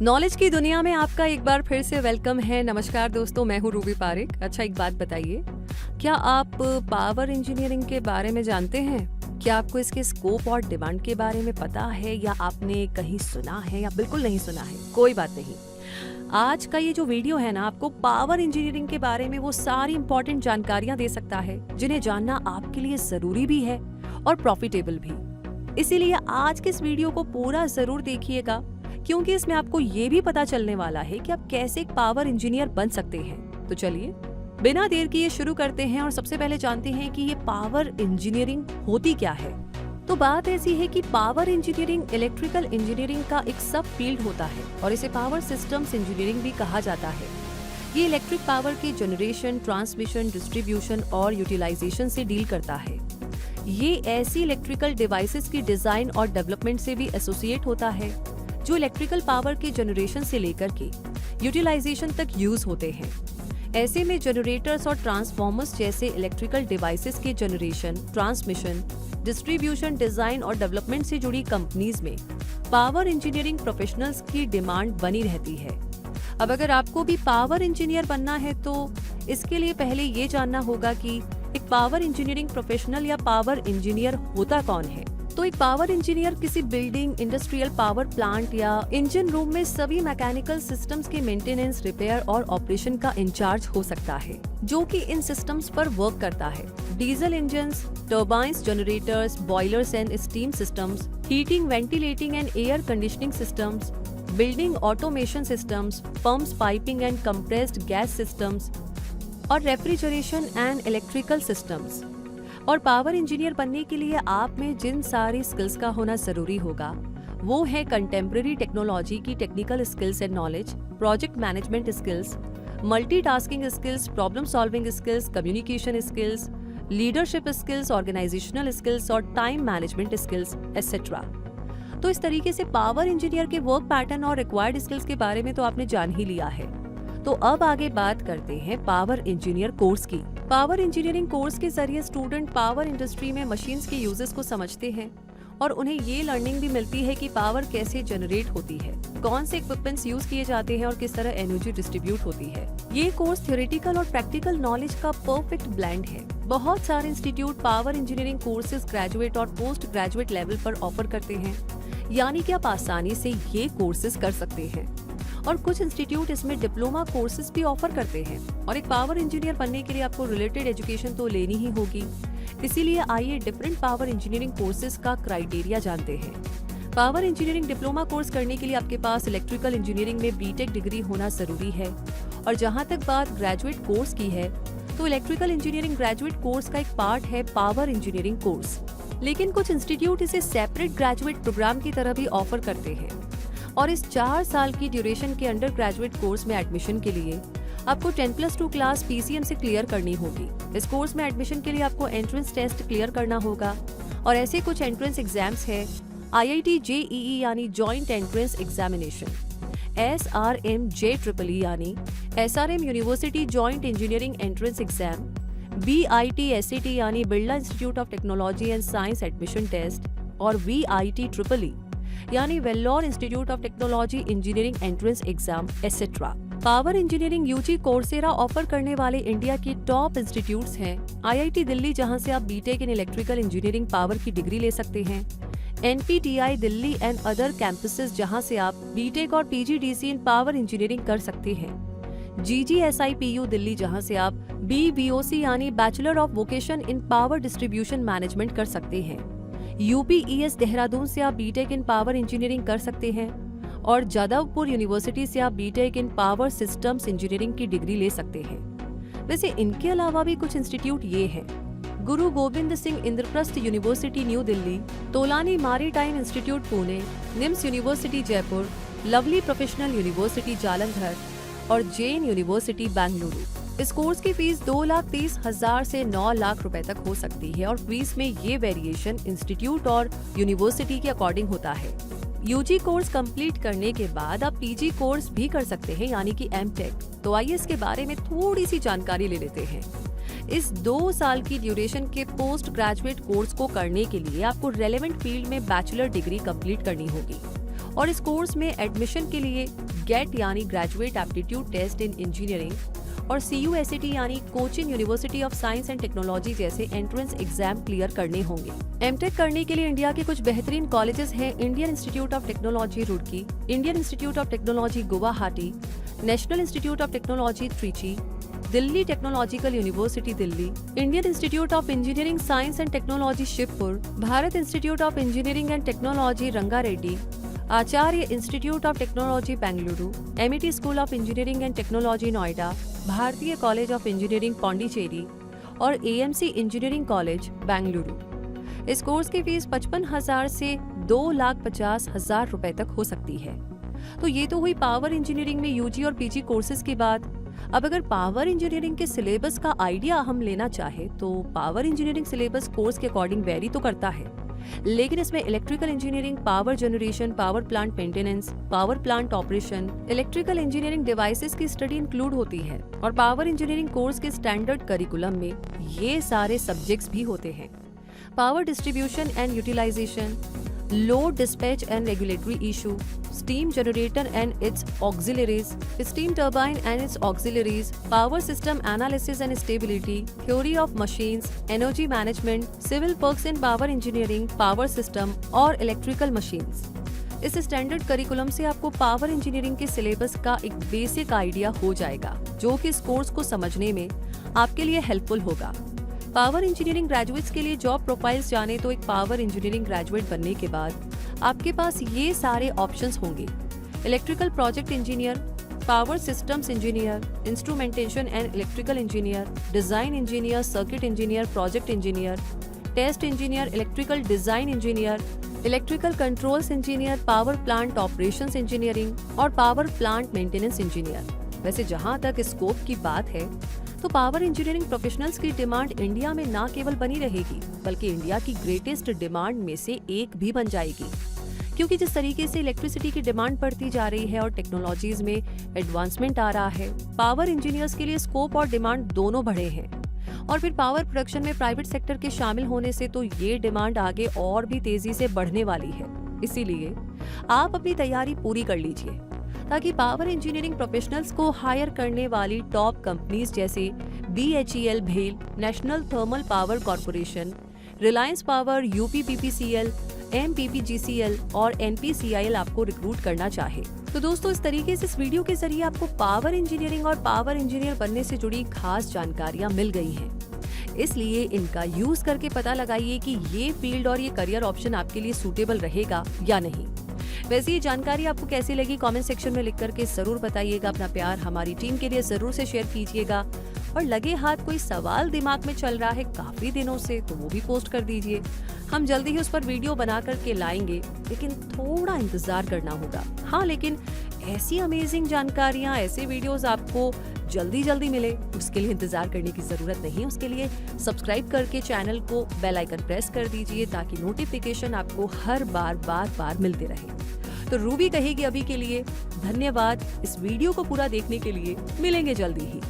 Knowledge की दुनिया में आपका एक बार फिर से वेलकम है। नमस्कार दोस्तों, मैं हूँ रूबी पारिक। अच्छा, एक बात बताइए, क्या आप पावर इंजीनियरिंग के बारे में जानते हैं? क्या आपको इसके स्कोप और डिमांड के बारे में पता है, या आपने कहीं सुना है या बिल्कुल नहीं सुना है? कोई बात नहीं, आज का ये जो वीडियो है ना, आपको पावर इंजीनियरिंग के बारे में वो सारी इंपॉर्टेंट जानकारियां दे सकता है जिन्हें जानना आपके लिए जरूरी भी है और प्रॉफिटेबल भी। इसीलिए आज के इस वीडियो को पूरा जरूर देखिएगा, क्योंकि इसमें आपको ये भी पता चलने वाला है कि आप कैसे एक पावर इंजीनियर बन सकते हैं। तो चलिए बिना देर किए शुरू करते हैं और सबसे पहले जानते हैं कि ये पावर इंजीनियरिंग होती क्या है। तो बात ऐसी है कि पावर इंजीनियरिंग इलेक्ट्रिकल इंजीनियरिंग का एक सब फील्ड होता है और इसे पावर सिस्टम्स इंजीनियरिंग भी कहा जाता है। ये इलेक्ट्रिक पावर के जनरेशन, ट्रांसमिशन, डिस्ट्रीब्यूशन और यूटिलाइजेशन से डील करता है। ये ऐसी इलेक्ट्रिकल डिवाइसेस की डिजाइन और डेवलपमेंट से भी एसोसिएट होता है जो इलेक्ट्रिकल पावर के जनरेशन से लेकर के यूटिलाइजेशन तक यूज होते हैं। ऐसे में जनरेटर्स और ट्रांसफॉर्मर्स जैसे इलेक्ट्रिकल डिवाइसेस के जनरेशन, ट्रांसमिशन, डिस्ट्रीब्यूशन, डिजाइन और डेवलपमेंट से जुड़ी कंपनीज में पावर इंजीनियरिंग प्रोफेशनल्स की डिमांड बनी रहती है। अब अगर आपको भी पावर इंजीनियर बनना है तो इसके लिए पहले ये जानना होगा कि एक पावर इंजीनियरिंग प्रोफेशनल या पावर इंजीनियर होता कौन है। तो एक पावर इंजीनियर किसी बिल्डिंग, इंडस्ट्रियल पावर प्लांट या इंजन रूम में सभी मैकेनिकल सिस्टम्स के मेंटेनेंस, रिपेयर और ऑपरेशन का इंचार्ज हो सकता है, जो कि इन सिस्टम्स पर वर्क करता है। Diesel engines, turbines, generators, boilers and steam systems, heating, ventilating and air conditioning systems, building automation systems, pumps, piping and compressed gas systems और रेफ्रिजरेशन एंड इलेक्ट्रिकल सिस्टम्स। और पावर इंजीनियर बनने के लिए आप में जिन सारी स्किल्स का होना जरूरी होगा वो है कंटेम्प्रेरी टेक्नोलॉजी की technical skills and knowledge, project management skills, multitasking skills, problem solving skills, communication skills, leadership skills, organisational skills और टाइम मैनेजमेंट स्किल्स एटसेट्रा। तो इस तरीके से पावर इंजीनियर के वर्क पैटर्न और रिक्वायर्ड स्किल्स के बारे में तो आपने जान ही लिया है। तो अब आगे बात करते हैं पावर इंजीनियर कोर्स की। पावर इंजीनियरिंग कोर्स के जरिए स्टूडेंट पावर इंडस्ट्री में मशीन्स के यूजेस को समझते हैं और उन्हें ये लर्निंग भी मिलती है कि पावर कैसे जनरेट होती है, कौन से इक्विपमेंट्स यूज किए जाते हैं और किस तरह एनर्जी डिस्ट्रीब्यूट होती है। ये कोर्स थ्योरेटिकल और प्रैक्टिकल नॉलेज का परफेक्ट ब्लेंड है। बहुत सारे institute power engineering courses graduate और पोस्ट ग्रेजुएट लेवल पर ऑफर करते हैं, यानी कि आप आसानी से ये कोर्सेज कर सकते हैं। और कुछ इंस्टीट्यूट इसमें डिप्लोमा कोर्सेज भी ऑफर करते हैं। और एक पावर इंजीनियर बनने के लिए आपको रिलेटेड एजुकेशन तो लेनी ही होगी। इसीलिए आइए डिफरेंट पावर इंजीनियरिंग कोर्सेज का क्राइटेरिया जानते हैं। पावर इंजीनियरिंग डिप्लोमा कोर्स करने के लिए आपके पास इलेक्ट्रिकल इंजीनियरिंग में बीटेक डिग्री होना जरूरी है। और जहाँ तक बात ग्रेजुएट कोर्स की है, तो इलेक्ट्रिकल इंजीनियरिंग ग्रेजुएट कोर्स का एक पार्ट है पावर इंजीनियरिंग कोर्स। लेकिन कुछ इंस्टीट्यूट इसे सेपरेट ग्रेजुएट प्रोग्राम की तरह भी ऑफर करते हैं। और इस 4 साल की ड्यूरेशन के अंडर ग्रेजुएट कोर्स में एडमिशन के लिए आपको 10+2 क्लास PCM से क्लियर करनी होगी। इस कोर्स में एडमिशन के लिए आपको एंट्रेंस टेस्ट क्लियर करना होगा और ऐसे कुछ एंट्रेंस एग्जाम्स है IIT JEE यानी joint entrance examination, SRM JEEE यानी SRM university joint engineering entrance exam, BIT SAT यानी Birla institute of technology and science admission test और VIT EEE यानी Vellore institute of technology engineering entrance exam etcetera. Power engineering UG courses offer करने वाले India के top institutes हैं IIT Delhi, जहां से आप B Tech in electrical engineering power की डिग्री ले सकते हैं, NPTI Delhi and other campuses, जहां से आप बीटेक और PGDC इन पावर इंजीनियरिंग कर सकते हैं, GGSIPU दिल्ली, जहां से आप BVOC यानी bachelor of vocation in power distribution management कर सकते हैं, UPES देहरादून से आप बीटेक इन पावर इंजीनियरिंग कर सकते हैं और जादवपुर यूनिवर्सिटी से आप बीटेक इन पावर सिस्टम्स इंजीनियरिंग की डिग्री ले सकते हैं। वैसे इनके अलावा भी कुछ इंस्टीट्यूट ये हैं: गुरु Govind Singh Indraprastha university new Delhi, Tolani maritime institute Pune, NIMS university Jaipur, lovely professional university Jalandhar और जैन यूनिवर्सिटी बेंगलुरु। इस कोर्स की फीस 2,30,000 से 9 लाख रुपए तक हो सकती है और फीस में ये वेरिएशन इंस्टीट्यूट और यूनिवर्सिटी के अकॉर्डिंग होता है। UG कोर्स कंप्लीट करने के बाद आप PG कोर्स भी कर सकते हैं, यानी कि MTech। तो आइए इसके बारे में थोड़ी सी जानकारी ले लेते हैं। इस 2 साल की ड्यूरेशन के पोस्ट ग्रेजुएट कोर्स को करने के लिए आपको रेलेवेंट फील्ड में बैचलर डिग्री कंप्लीट करनी होगी और इस कोर्स में एडमिशन के लिए गेट यानी graduate aptitude test in engineering और CUSET यानी Cochin university of science and technology जैसे एंट्रेंस एग्जाम क्लियर करने होंगे। एमटेक करने के लिए इंडिया के कुछ बेहतरीन कॉलेजेस हैं Indian institute of technology Roorkee, Indian institute of technology Guwahati, national institute of technology Trichy, Delhi technological university Delhi, Indian institute of engineering science and technology Shivpur, Bharat institute of engineering and technology Rangareddy, Acharya institute of technology Bengaluru, MET school of engineering and technology Noida, भारतीय college of engineering Pondicherry और AMC engineering college Bengaluru. इस course की fees 55,000 से 2,50,000 रुपए तक हो सकती है। तो ये तो हुई पावर इंजीनियरिंग में UG और PG कोर्सेज की बात। अब अगर पावर इंजीनियरिंग के सिलेबस का आइडिया हम लेना चाहे तो पावर इंजीनियरिंग सिलेबस कोर्स के अकॉर्डिंग वेरी तो करता है, लेकिन इसमें electrical engineering, power generation, power plant maintenance, power plant operation, electrical engineering devices की स्टडी इंक्लूड होती है और पावर इंजीनियरिंग कोर्स के स्टैंडर्ड करिकुलम में ये सारे सब्जेक्ट्स भी होते हैं। Power distribution and utilisation, load dispatch and regulatory issue, steam generator and its auxiliaries, steam turbine and its auxiliaries, power system analysis and stability, theory of machines, energy management, civil works in power engineering, power system और electrical machines। इस standard curriculum से आपको power engineering के syllabus का एक basic idea हो जाएगा, जो कि इस कोर्स को समझने में आपके लिए हेल्पफुल होगा। पावर इंजीनियरिंग ग्रेजुएट्स के लिए जॉब प्रोफाइल्स जाने तो एक पावर इंजीनियरिंग ग्रेजुएट बनने के बाद आपके पास ये सारे ऑप्शंस होंगे: electrical project engineer, power systems engineer, instrumentation and electrical engineer, design engineer, circuit engineer, project engineer, test engineer, electrical design engineer, electrical controls engineer, power plant operations engineering और power plant maintenance engineer. वैसे जहां तक scope की बात है तो power engineering professionals की demand India में ना केवल बनी रहेगी बल्कि इंडिया की ग्रेटेस्ट डिमांड में से एक भी बन जाएगी, क्योंकि जिस तरीके से इलेक्ट्रिसिटी की डिमांड बढ़ती जा रही है और टेक्नोलॉजीज में एडवांसमेंट आ रहा है, पावर इंजीनियर्स के लिए स्कोप और डिमांड दोनों बढ़े हैं। और फिर पावर प्रोडक्शन में प्राइवेट सेक्टर के शामिल होने से तो ये डिमांड आगे और भी तेजी से बढ़ने वाली है। इसीलिए आप अपनी तैयारी पूरी कर लीजिए ताकि पावर इंजीनियरिंग प्रोफेशनल्स को हायर करने वाली टॉप कंपनीज जैसे BHEL भेल, national thermal power corporation, Reliance power, UPPCL, MPPGCL और NPCIL आपको रिक्रूट करना चाहे। तो दोस्तों, इस तरीके से इस वीडियो के जरिए आपको पावर इंजीनियरिंग और पावर इंजीनियर बनने से जुड़ी खास जानकारियां मिल गई हैं। इसलिए इनका यूज करके पता लगाइए कि ये फील्ड और ये करियर ऑप्शन आपके लिए सूटेबल रहेगा या नहीं। वैसे ये जानकारी आपको कैसी लगी कमेंट सेक्शन में लिख करके जरूर बताइएगा। अपना प्यार हमारी टीम के लिए जरूर से शेयर कीजिएगा और लगे हाथ कोई सवाल दिमाग में चल रहा है काफी दिनों से तो वो भी पोस्ट कर दीजिए। हम जल्दी ही उस पर वीडियो बना करके लाएंगे, लेकिन थोड़ा इंतजार करना होगा। हाँ, लेकिन ऐसी अमेजिंग जानकारियाँ, ऐसे वीडियोस आपको जल्दी मिले उसके लिए इंतजार करने की जरूरत नहीं। उसके लिए सब्सक्राइब करके चैनल को बेल आइकन प्रेस कर दीजिए ताकि नोटिफिकेशन आपको हर बार मिलते रहे। तो रूबी कहेगी अभी के लिए धन्यवाद इस वीडियो को पूरा देखने के लिए। मिलेंगे जल्दी ही।